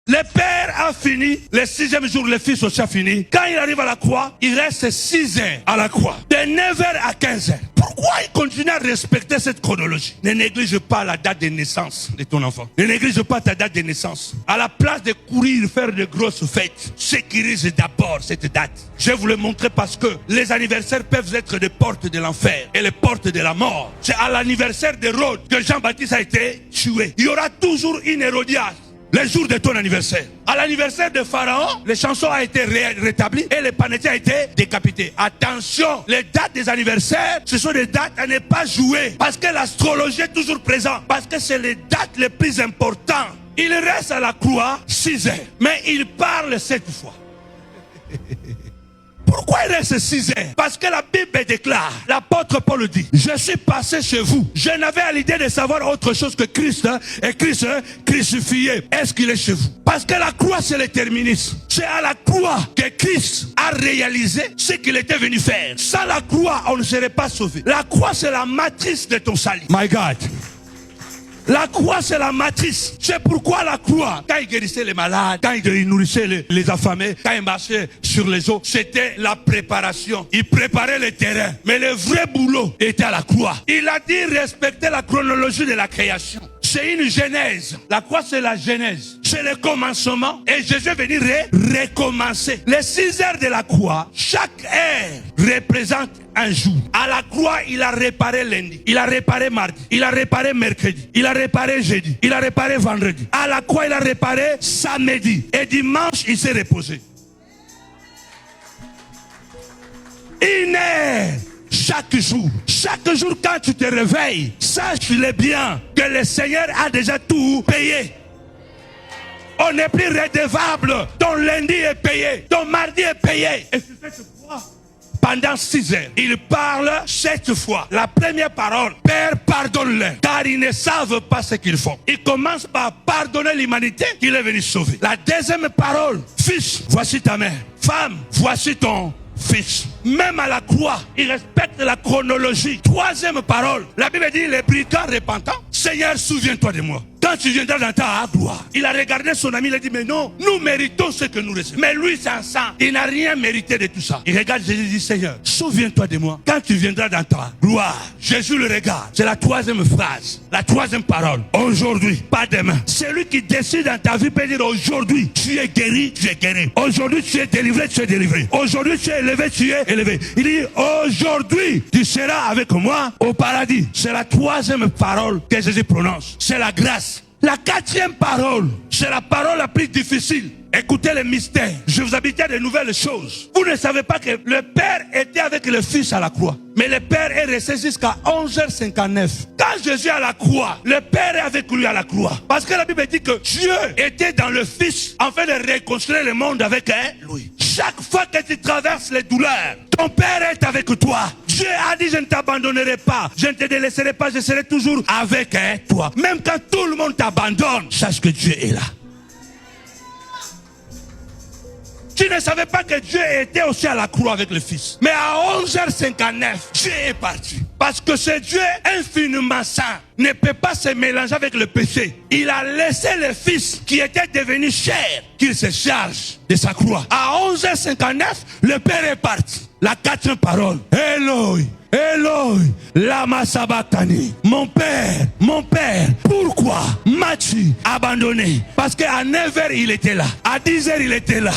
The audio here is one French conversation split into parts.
Le père a fini, le 6e jour, le fils aussi a fini. Quand il arrive à la croix, il reste 6 heures à la croix. De 9 heures à 15 heures. Pourquoi il continue à respecter cette chronologie? Ne néglige pas la date de naissance de ton enfant. Ne néglige pas ta date de naissance. À la place de courir, faire de grosses fêtes, sécurise d'abord cette date. Je vais vous le montrer parce que les anniversaires peuvent être des portes de l'enfer et les portes de la mort. C'est à l'anniversaire d'Hérode que Jean-Baptiste a été tué. Il y aura toujours une Hérodiade. Le jour de ton anniversaire. À l'anniversaire de Pharaon, les chansons ont été rétablies et les panétiens ont été décapités. Attention, les dates des anniversaires, ce sont des dates à ne pas jouer. Parce que l'astrologie est toujours présente. Parce que c'est les dates les plus importantes. Il reste à la croix 6 heures. Mais il parle 7 fois. Pourquoi il reste 6 heures? Parce que la Bible déclare, l'apôtre Paul dit, je suis passé chez vous. Je n'avais à l'idée de savoir autre chose que Christ et Christ crucifié. Est-ce qu'il est chez vous? Parce que la croix c'est le terminus. C'est à la croix que Christ a réalisé ce qu'il était venu faire. Sans la croix, on ne serait pas sauvé. La croix c'est la matrice de ton salut. My God. La croix, c'est la matrice. C'est pourquoi la croix, quand il guérissait les malades, quand il nourrissait les affamés, quand il marchait sur les eaux, c'était la préparation. Il préparait le terrain. Mais le vrai boulot était à la croix. Il a dit respecter la chronologie de la création. C'est une genèse. La croix, c'est la genèse. C'est le commencement. Et Jésus est venu recommencer. Les 6 heures de la croix, chaque heure représente un jour. À la croix, il a réparé lundi. Il a réparé mardi. Il a réparé mercredi. Il a réparé jeudi. Il a réparé vendredi. À la croix, il a réparé samedi. Et dimanche, il s'est reposé. Une heure. Chaque jour quand tu te réveilles, sache-le bien que le Seigneur a déjà tout payé. On n'est plus redevable. Ton lundi est payé, ton mardi est payé. Et c'est cette fois, pendant 6 heures, il parle 7 fois. La première parole, Père, pardonne-les, car ils ne savent pas ce qu'ils font. Il commence par pardonner l'humanité qu'il est venu sauver. La deuxième parole, Fils, voici ta mère. Femme, voici ton fils. Même à la croix, il respecte la chronologie. Troisième parole, la Bible dit, les brigands repentants, Seigneur, souviens-toi de moi. Quand tu viendras dans ta gloire, il a regardé son ami, il a dit, mais non, nous méritons ce que nous recevons. Mais lui, sans sang, il n'a rien mérité de tout ça. Il regarde Jésus et dit, Seigneur, souviens-toi de moi. Quand tu viendras dans ta gloire, Jésus le regarde. C'est la troisième phrase, la troisième parole. Aujourd'hui, pas demain. Celui qui décide dans ta vie peut dire, aujourd'hui, tu es guéri, tu es guéri. Aujourd'hui, tu es délivré, tu es délivré. Aujourd'hui, tu es élevé, tu es élevé. Il dit, aujourd'hui, tu seras avec moi au paradis. C'est la troisième parole que Jésus prononce. C'est la grâce. La quatrième parole, c'est la parole la plus difficile. Écoutez le mystère. Je vous habitais de nouvelles choses. Vous ne savez pas que le Père était avec le Fils à la croix. Mais le Père est resté jusqu'à 11h59. Quand Jésus est à la croix, le Père est avec lui à la croix. Parce que la Bible dit que Dieu était dans le Fils afin de réconcilier le monde avec lui. Chaque fois que tu traverses les douleurs, ton Père est avec toi. Dieu a dit, je ne t'abandonnerai pas, je ne te délaisserai pas, je serai toujours avec toi. Même quand tout le monde t'abandonne, sache que Dieu est là. Tu ne savais pas que Dieu était aussi à la croix avec le Fils. Mais à 11h59, Dieu est parti. Parce que ce Dieu infiniment saint ne peut pas se mélanger avec le péché. Il a laissé le Fils qui était devenu chair, qu'il se charge de sa croix. À 11h59, le Père est parti. La quatrième parole, Eloi, Eloi, lama sabachthani. Mon Père, pourquoi m'as-tu abandonné? Parce qu'à 9h il était là, à 10h il était là,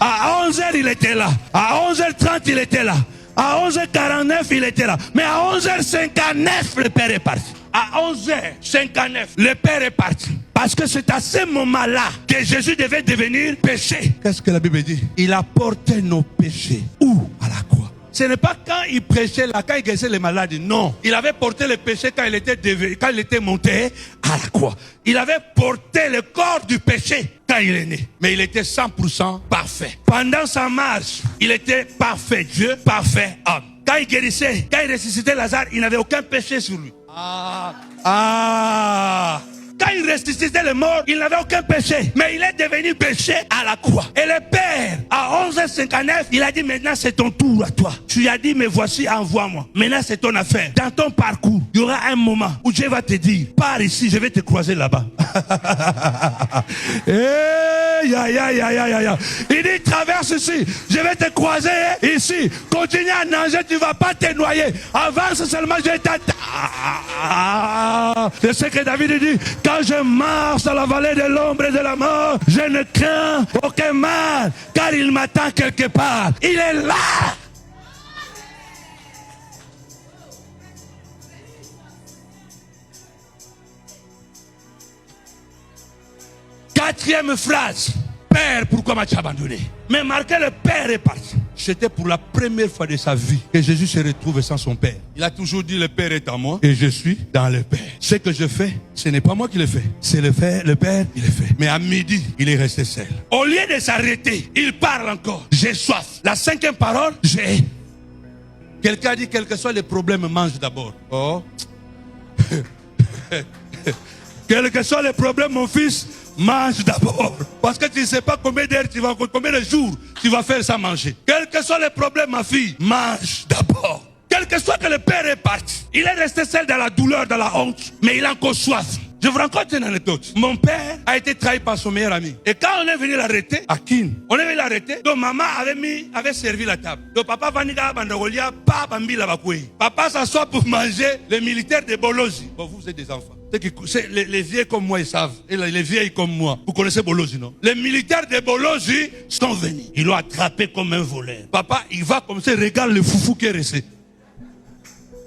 à 11h il était là, à 11h30 il était là, à 11h49 il était là, mais à 11h59 le Père est parti. À 11h59 le Père est parti. Parce que c'est à ce moment-là que Jésus devait devenir péché. Qu'est-ce que la Bible dit? Il a porté nos péchés. Où? À la croix. Ce n'est pas quand il prêchait là, quand il guérissait les malades. Non. Il avait porté le péché quand il était monté à la croix. Il avait porté le corps du péché quand il est né. Mais il était 100% parfait. Pendant sa marche, il était parfait Dieu, parfait homme. Quand il guérissait, quand il ressuscitait Lazare, il n'avait aucun péché sur lui. Quand il ressuscitait les morts, il n'avait aucun péché. Mais il est devenu péché à la croix. Et le Père, à 11h59, il a dit, maintenant c'est ton tour à toi. Tu lui as dit, mais voici, envoie-moi. Maintenant c'est ton affaire. Dans ton parcours, il y aura un moment où Dieu va te dire, pars ici, je vais te croiser là-bas. Il dit, traverse ici, je vais te croiser ici. Continue à nager, tu ne vas pas te noyer. Avance seulement, je vais t'attendre. C'est ce que David dit, quand je marche dans la vallée de l'ombre et de la mort, je ne crains aucun mal, car il m'attend quelque part. Il est là. Quatrième phrase. Père, pourquoi m'as-tu abandonné? Mais marqué, le Père est parti. C'était pour la première fois de sa vie que Jésus se retrouve sans son Père. Il a toujours dit, le Père est en moi et je suis dans le Père. Ce que je fais, ce n'est pas moi qui le fais. C'est le Père qui le fait. Mais à midi, il est resté seul. Au lieu de s'arrêter, il parle encore. J'ai soif. La cinquième parole, j'ai. Quelqu'un a dit, quel que soit le problème, mange d'abord. Oh. Quel que soit le problème, mon fils, mange d'abord. Parce que tu ne sais pas combien d'heures tu vas, combien de jours tu vas faire sans manger. Quel que soit le problème, ma fille, mange d'abord. Quel que soit que le Père est parti, il est resté seul dans la douleur, dans la honte, mais il a encore soif. Je vous raconte une anecdote. Mon père a été trahi par son meilleur ami. Et quand on est venu l'arrêter, à Kin, on est venu l'arrêter, donc maman avait servi la table. Donc papa vaniga bandagolia, papa s'assoit pour manger les militaires de Bolozi. Bon, vous êtes des enfants. Les vieux comme moi, ils savent. Et les vieilles comme moi. Vous connaissez Bolozi, non? Les militaires de Bolozi sont venus. Ils l'ont attrapé comme un voleur. Papa, il va comme ça, regarde le foufou qui est resté.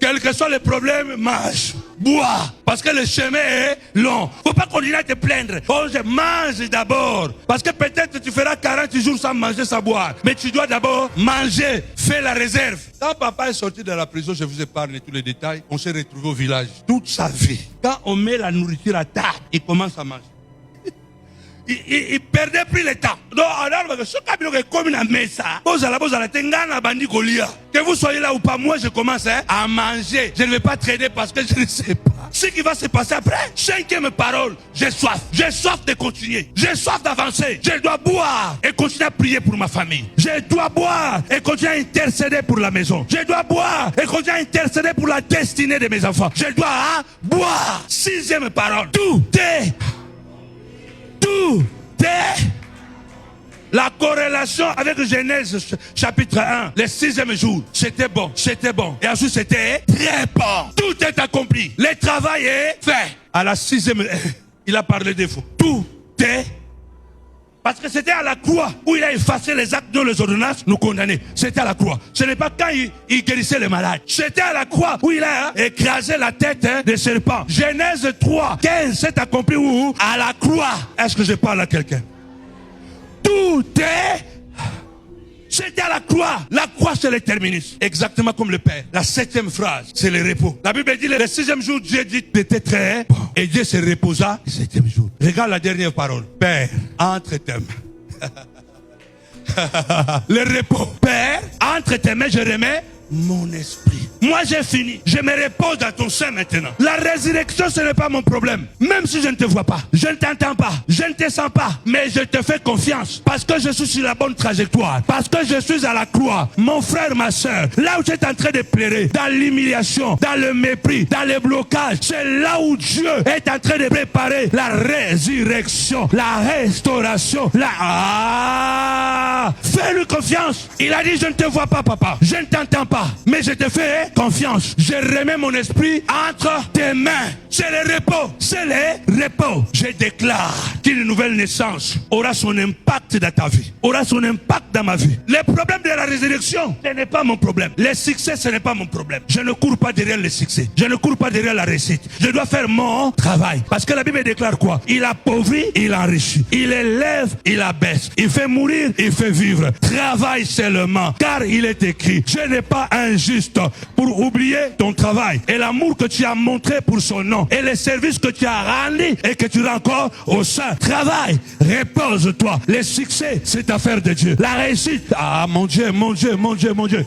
Quel que soit le problème, mange, bois. Parce que le chemin est long. Faut pas continuer à te plaindre. Oh, je mange d'abord. Parce que peut-être tu feras 40 jours sans manger, sans boire. Mais tu dois d'abord manger. Fais la réserve. Quand papa est sorti de la prison, je vous épargne tous les détails. On s'est retrouvé au village. Toute sa vie. Quand on met la nourriture à table, il commence à manger. Il perdait plus le temps. Donc, que vous soyez là ou pas, moi je commence à manger. Je ne vais pas traîner parce que je ne sais pas ce qui va se passer après. Cinquième parole, j'ai soif. J'ai soif de continuer. J'ai soif d'avancer. Je dois boire et continuer à prier pour ma famille. Je dois boire et continuer à intercéder pour la maison. Je dois boire et continuer à intercéder pour la destinée de mes enfants. Je dois boire. Sixième parole, tout est la corrélation avec Genèse chapitre 1, le 6e jour, c'était bon. Et ensuite c'était très bon. Tout est accompli. Le travail est fait. À la 6e, il a parlé des faux. Tout est. Parce que c'était à la croix où il a effacé les actes dont les ordonnances nous condamnaient. C'était à la croix. Ce n'est pas quand il guérissait les malades. C'était à la croix où il a écrasé la tête des serpents. Genèse 3, 15, c'est accompli où? À la croix. Est-ce que je parle à quelqu'un? Tout est. C'était à la croix. La croix, c'est le terminus. Exactement comme le Père. La 7e phrase, c'est le repos. La Bible dit, le 6e jour, Dieu dit, c'était très bon. Et Dieu se reposa le 7e jour. Regarde la dernière parole. Père, entre tes mains. Le repos. Père, entre tes mains, je remets mon esprit. Moi j'ai fini. Je me repose dans ton sein maintenant. La résurrection, ce n'est pas mon problème. Même si je ne te vois pas, je ne t'entends pas, je ne te sens pas, mais je te fais confiance. Parce que je suis sur la bonne trajectoire. Parce que je suis à la croix. Mon frère, ma soeur, là où tu es en train de pleurer, dans l'humiliation, dans le mépris, dans le blocage, c'est là où Dieu est en train de préparer la résurrection, la restauration. Fais-lui confiance. Il a dit, je ne te vois pas, papa. Je ne t'entends pas. Mais je te fais confiance. Je remets mon esprit entre tes mains. C'est le repos. C'est le repos. Je déclare qu'une nouvelle naissance aura son impact dans ta vie. Aura son impact dans ma vie. Le problème de la résurrection, ce n'est pas mon problème. Le succès, ce n'est pas mon problème. Je ne cours pas derrière le succès. Je ne cours pas derrière la réussite. Je dois faire mon travail. Parce que la Bible déclare quoi? Il appauvrit, il enrichit. Il élève, il abaisse. Il fait mourir, il fait vivre. Travaille seulement. Car il est écrit, je n'ai pas injuste pour oublier ton travail et l'amour que tu as montré pour son nom et les services que tu as rendus et que tu rends encore au sein. Travaille, repose-toi. Le succès, c'est affaire de Dieu. La réussite, ah mon Dieu, mon Dieu, mon Dieu, mon Dieu.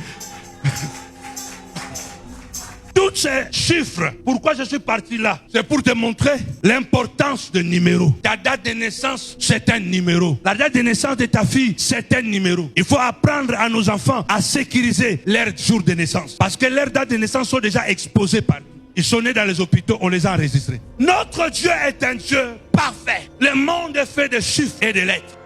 Tout Tous ces chiffres, pourquoi je suis parti là? C'est pour te montrer l'importance de numéros. Ta date de naissance, c'est un numéro. La date de naissance de ta fille, c'est un numéro. Il faut apprendre à nos enfants à sécuriser leur jour de naissance. Parce que leurs dates de naissance sont déjà exposées partout. Ils sont nés dans les hôpitaux, on les a enregistrés. Notre Dieu est un Dieu parfait. Le monde est fait de chiffres et de lettres.